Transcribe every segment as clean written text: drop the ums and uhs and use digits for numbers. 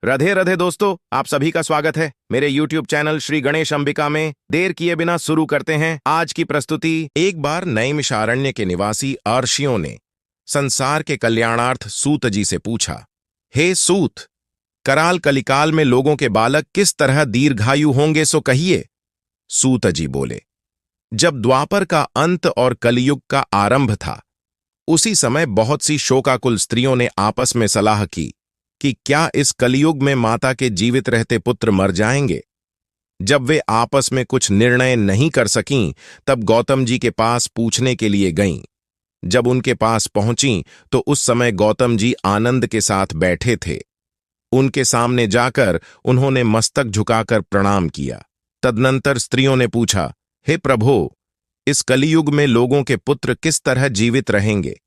राधे राधे दोस्तों, आप सभी का स्वागत है मेरे YouTube चैनल श्री गणेश अंबिका में। देर किए बिना शुरू करते हैं आज की प्रस्तुति। एक बार नैमिषारण्य के निवासी अर्षियों ने संसार के कल्याणार्थ सूत जी से पूछा, हे सूत, कराल कलिकाल में लोगों के बालक किस तरह दीर्घायु होंगे सो कहिए। सूत जी बोले, जब द्वापर का अंत और कलियुग का आरंभ था, उसी समय बहुत सी शोकाकुल स्त्रियों ने आपस में सलाह की कि क्या इस कलियुग में माता के जीवित रहते पुत्र मर जाएंगे। जब वे आपस में कुछ निर्णय नहीं कर सकीं, तब गौतम जी के पास पूछने के लिए गईं। जब उनके पास पहुंचीं तो उस समय गौतम जी आनंद के साथ बैठे थे। उनके सामने जाकर उन्होंने मस्तक झुकाकर प्रणाम किया। तदनंतर स्त्रियों ने पूछा, हे प्रभो, इस कलियुग में लोगों के पुत्र किस तरह जीवित रहेंगे?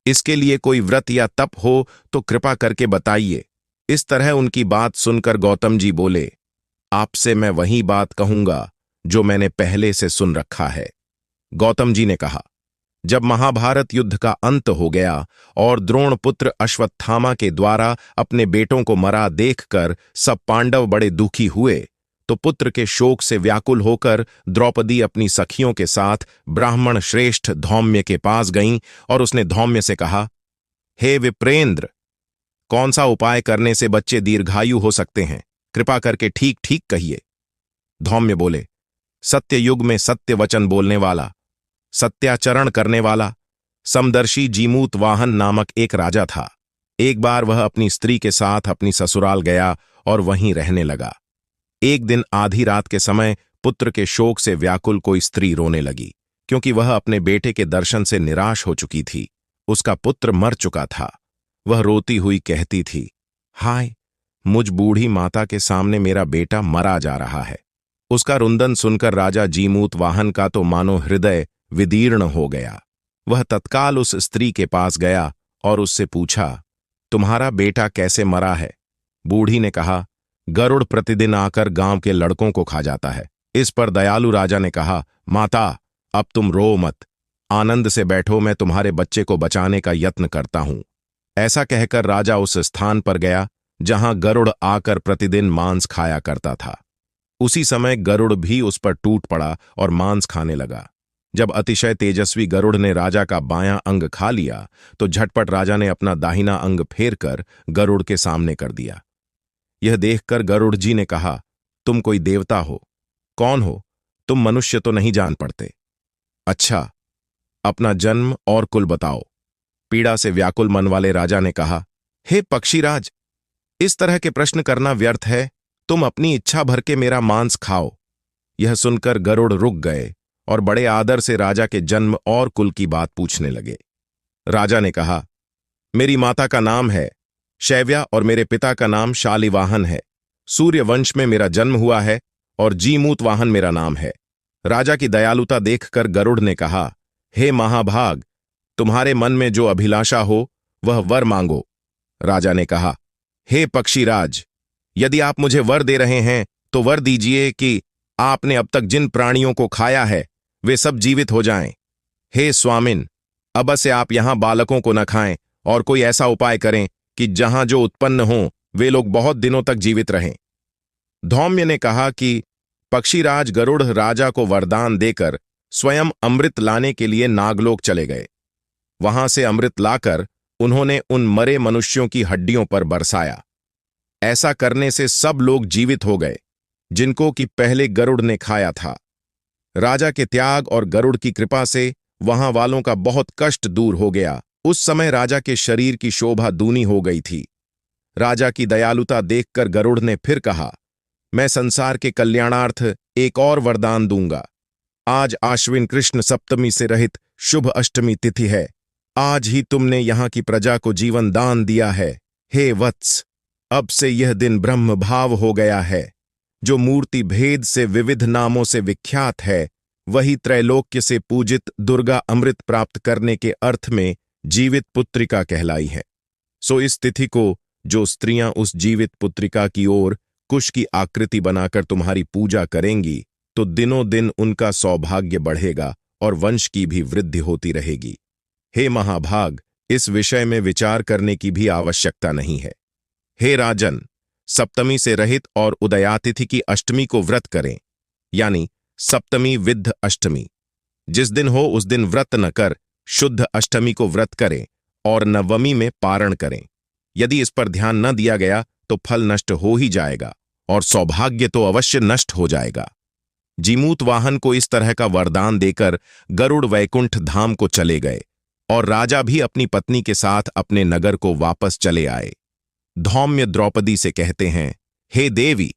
इसके लिए कोई व्रत या तप हो तो कृपा करके बताइए। इस तरह उनकी बात सुनकर गौतम जी बोले, आपसे मैं वही बात कहूंगा जो मैंने पहले से सुन रखा है। गौतम जी ने कहा, जब महाभारत युद्ध का अंत हो गया और द्रोण पुत्र अश्वत्थामा के द्वारा अपने बेटों को मरा देखकर सब पांडव बड़े दुखी हुए, तो पुत्र के शोक से व्याकुल होकर द्रौपदी अपनी सखियों के साथ ब्राह्मण श्रेष्ठ धौम्य के पास गईं और उसने धौम्य से कहा, हे विप्रेंद्र, कौन सा उपाय करने से बच्चे दीर्घायु हो सकते हैं? कृपा करके ठीक ठीक कहिए। धौम्य बोले, सत्य युग में सत्य वचन बोलने वाला, सत्याचरण करने वाला समदर्शी जीमूत वाहन नामक एक राजा था। एक बार वह अपनी स्त्री के साथ अपनी ससुराल गया और वहीं रहने लगा। एक दिन आधी रात के समय पुत्र के शोक से व्याकुल कोई स्त्री रोने लगी, क्योंकि वह अपने बेटे के दर्शन से निराश हो चुकी थी। उसका पुत्र मर चुका था। वह रोती हुई कहती थी, हाय, मुझ बूढ़ी माता के सामने मेरा बेटा मरा जा रहा है। उसका रुंदन सुनकर राजा जीमूत वाहन का तो मानो हृदय विदीर्ण हो गया। वह तत्काल उस स्त्री के पास गया और उससे पूछा, तुम्हारा बेटा कैसे मरा है? बूढ़ी ने कहा, गरुड़ प्रतिदिन आकर गांव के लड़कों को खा जाता है। इस पर दयालु राजा ने कहा, माता, अब तुम रो मत, आनंद से बैठो, मैं तुम्हारे बच्चे को बचाने का यत्न करता हूं। ऐसा कहकर राजा उस स्थान पर गया जहां गरुड़ आकर प्रतिदिन मांस खाया करता था। उसी समय गरुड़ भी उस पर टूट पड़ा और मांस खाने लगा। जब अतिशय तेजस्वी गरुड़ ने राजा का बायां अंग खा लिया, तो झटपट राजा ने अपना दाहिना अंग फेरकर गरुड़ के सामने कर दिया। यह देखकर गरुड़ जी ने कहा, तुम कोई देवता हो? कौन हो तुम? मनुष्य तो नहीं जान पड़ते। अच्छा, अपना जन्म और कुल बताओ। पीड़ा से व्याकुल मन वाले राजा ने कहा, हे पक्षीराज, इस तरह के प्रश्न करना व्यर्थ है। तुम अपनी इच्छा भर के मेरा मांस खाओ। यह सुनकर गरुड़ रुक गए और बड़े आदर से राजा के जन्म और कुल की बात पूछने लगे। राजा ने कहा, मेरी माता का नाम है शैव्या और मेरे पिता का नाम शालिवाहन है। सूर्य वंश में मेरा जन्म हुआ है और जीमूत वाहन मेरा नाम है। राजा की दयालुता देखकर गरुड़ ने कहा, हे महाभाग, तुम्हारे मन में जो अभिलाषा हो वह वर मांगो। राजा ने कहा, हे पक्षीराज, यदि आप मुझे वर दे रहे हैं तो वर दीजिए कि आपने अब तक जिन प्राणियों को खाया है वे सब जीवित हो जाएं। हे स्वामिन, अब से आप यहां बालकों को न खाएं और कोई ऐसा उपाय करें कि जहां जो उत्पन्न हों वे लोग बहुत दिनों तक जीवित रहें। धौम्य ने कहा कि पक्षीराज गरुड़ राजा को वरदान देकर स्वयं अमृत लाने के लिए नागलोक चले गए। वहां से अमृत लाकर उन्होंने उन मरे मनुष्यों की हड्डियों पर बरसाया। ऐसा करने से सब लोग जीवित हो गए जिनको कि पहले गरुड़ ने खाया था। राजा के त्याग और गरुड़ की कृपा से वहां वालों का बहुत कष्ट दूर हो गया। उस समय राजा के शरीर की शोभा दूनी हो गई थी। राजा की दयालुता देखकर गरुड़ ने फिर कहा, मैं संसार के कल्याणार्थ एक और वरदान दूंगा। आज आश्विन कृष्ण सप्तमी से रहित शुभ अष्टमी तिथि है। आज ही तुमने यहां की प्रजा को जीवन दान दिया है। हे वत्स, अब से यह दिन ब्रह्म भाव हो गया है। जो मूर्ति भेद से विविध नामों से विख्यात है, वही त्रैलोक्य से पूजित दुर्गा अमृत प्राप्त करने के अर्थ में जीवित पुत्रिका कहलाई है। सो इस तिथि को जो स्त्रियां उस जीवित पुत्रिका की ओर कुश की आकृति बनाकर तुम्हारी पूजा करेंगी, तो दिनों दिन उनका सौभाग्य बढ़ेगा और वंश की भी वृद्धि होती रहेगी। हे महाभाग, इस विषय में विचार करने की भी आवश्यकता नहीं है। हे राजन, सप्तमी से रहित और उदयातिथि की अष्टमी को व्रत करें, यानी सप्तमी विद्ध अष्टमी। जिस दिन हो उस दिन व्रत न कर शुद्ध अष्टमी को व्रत करें और नवमी में पारण करें। यदि इस पर ध्यान न दिया गया तो फल नष्ट हो ही जाएगा और सौभाग्य तो अवश्य नष्ट हो जाएगा। जीमूत वाहन को इस तरह का वरदान देकर गरुड़ वैकुंठ धाम को चले गए और राजा भी अपनी पत्नी के साथ अपने नगर को वापस चले आए। धौम्य द्रौपदी से कहते हैं, हे देवी,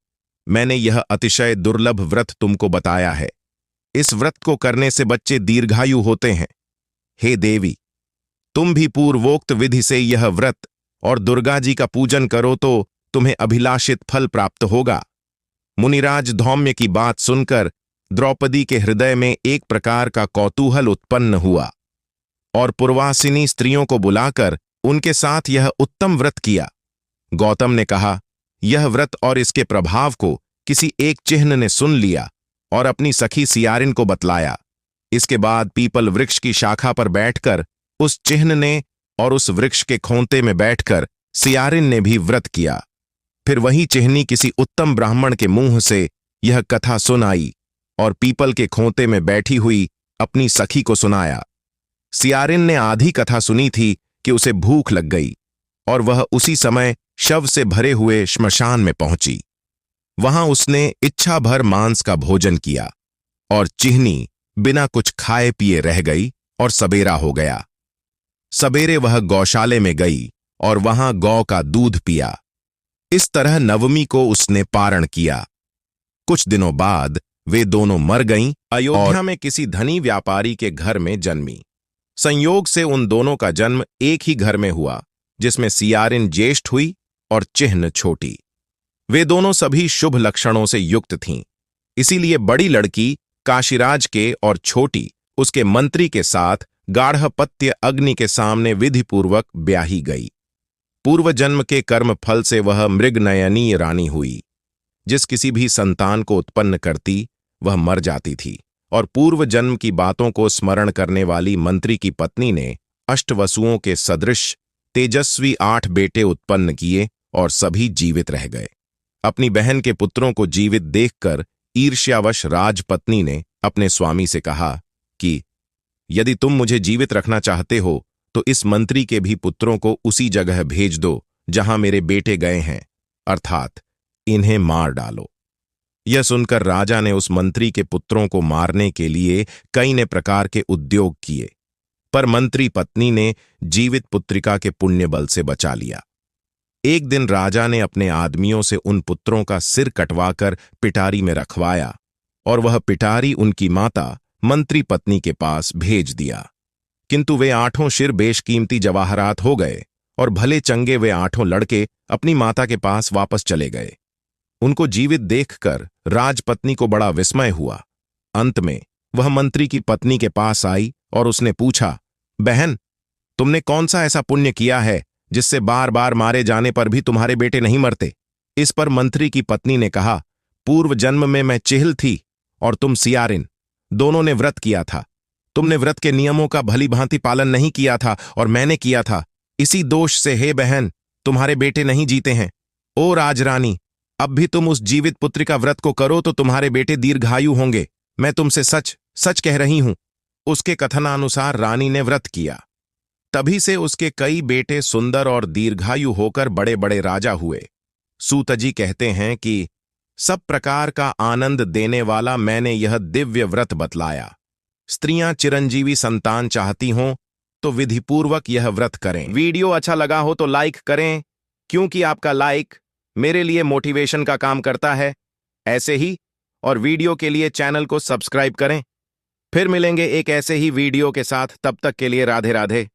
मैंने यह अतिशय दुर्लभ व्रत तुमको बताया है। इस व्रत को करने से बच्चे दीर्घायु होते हैं। हे देवी, तुम भी पूर्वोक्त विधि से यह व्रत और दुर्गा जी का पूजन करो तो तुम्हें अभिलाषित फल प्राप्त होगा। मुनिराज धौम्य की बात सुनकर द्रौपदी के हृदय में एक प्रकार का कौतूहल उत्पन्न हुआ और पूर्वासिनी स्त्रियों को बुलाकर उनके साथ यह उत्तम व्रत किया। गौतम ने कहा, यह व्रत और इसके प्रभाव को किसी एक चिह्न ने सुन लिया और अपनी सखी सियारिन को बतलाया। इसके बाद पीपल वृक्ष की शाखा पर बैठकर उस चिह्न ने और उस वृक्ष के खोंते में बैठकर सियारिन ने भी व्रत किया। फिर वही चिह्नी किसी उत्तम ब्राह्मण के मुंह से यह कथा सुनाई और पीपल के खोंते में बैठी हुई अपनी सखी को सुनाया। सियारिन ने आधी कथा सुनी थी कि उसे भूख लग गई और वह उसी समय शव से भरे हुए श्मशान में पहुंची। वहां उसने इच्छा भर मांस का भोजन किया और चिह्नी बिना कुछ खाए पिए रह गई और सबेरा हो गया। सबेरे वह गौशाले में गई और वहां गौ का दूध पिया। इस तरह नवमी को उसने पारण किया। कुछ दिनों बाद वे दोनों मर गईं। अयोध्या में किसी धनी व्यापारी के घर में जन्मी। संयोग से उन दोनों का जन्म एक ही घर में हुआ, जिसमें सियारिन ज्येष्ठ हुई और चिह्न छोटी। वे दोनों सभी शुभ लक्षणों से युक्त थीं, इसीलिए बड़ी लड़की काशीराज के और छोटी उसके मंत्री के साथ गाढ़पत्य अग्नि के सामने विधिपूर्वक ब्याही गई। पूर्व जन्म के कर्म फल से वह मृगनयनीय रानी हुई। जिस किसी भी संतान को उत्पन्न करती वह मर जाती थी और पूर्व जन्म की बातों को स्मरण करने वाली मंत्री की पत्नी ने अष्टवसुओं के सदृश तेजस्वी 8 बेटे उत्पन्न किए और सभी जीवित रह गए। अपनी बहन के पुत्रों को जीवित देखकर ईर्ष्यावश राजपत्नी ने अपने स्वामी से कहा कि यदि तुम मुझे जीवित रखना चाहते हो तो इस मंत्री के भी पुत्रों को उसी जगह भेज दो जहां मेरे बेटे गए हैं, अर्थात इन्हें मार डालो। यह सुनकर राजा ने उस मंत्री के पुत्रों को मारने के लिए कई ने प्रकार के उद्योग किए, पर मंत्री पत्नी ने जीवित पुत्रिका के पुण्य बल से बचा लिया। एक दिन राजा ने अपने आदमियों से उन पुत्रों का सिर कटवाकर पिटारी में रखवाया और वह पिटारी उनकी माता मंत्री पत्नी के पास भेज दिया। किंतु वे 8 सिर बेशकीमती जवाहरात हो गए और भले चंगे वे 8 लड़के अपनी माता के पास वापस चले गए। उनको जीवित देखकर राजपत्नी को बड़ा विस्मय हुआ। अंत में वह मंत्री की पत्नी के पास आई और उसने पूछा, बहन, तुमने कौन सा ऐसा पुण्य किया है जिससे बार बार मारे जाने पर भी तुम्हारे बेटे नहीं मरते? इस पर मंत्री की पत्नी ने कहा, पूर्व जन्म में मैं चिह्ल थी और तुम सियारिन, दोनों ने व्रत किया था। तुमने व्रत के नियमों का भली भांति पालन नहीं किया था और मैंने किया था। इसी दोष से हे बहन, तुम्हारे बेटे नहीं जीते हैं। ओ राजरानी, अब भी तुम उस जीवित पुत्री का व्रत को करो तो तुम्हारे बेटे दीर्घायु होंगे। मैं तुमसे सच सच कह रही हूं। उसके कथनानुसार रानी ने व्रत किया। तभी से उसके कई बेटे सुंदर और दीर्घायु होकर बड़े बड़े राजा हुए। सूतजी कहते हैं कि सब प्रकार का आनंद देने वाला मैंने यह दिव्य व्रत बतलाया। स्त्रियां चिरंजीवी संतान चाहती हों तो विधिपूर्वक यह व्रत करें। वीडियो अच्छा लगा हो तो लाइक करें, क्योंकि आपका लाइक मेरे लिए मोटिवेशन का काम करता है। ऐसे ही और वीडियो के लिए चैनल को सब्सक्राइब करें। फिर मिलेंगे एक ऐसे ही वीडियो के साथ, तब तक के लिए राधे राधे।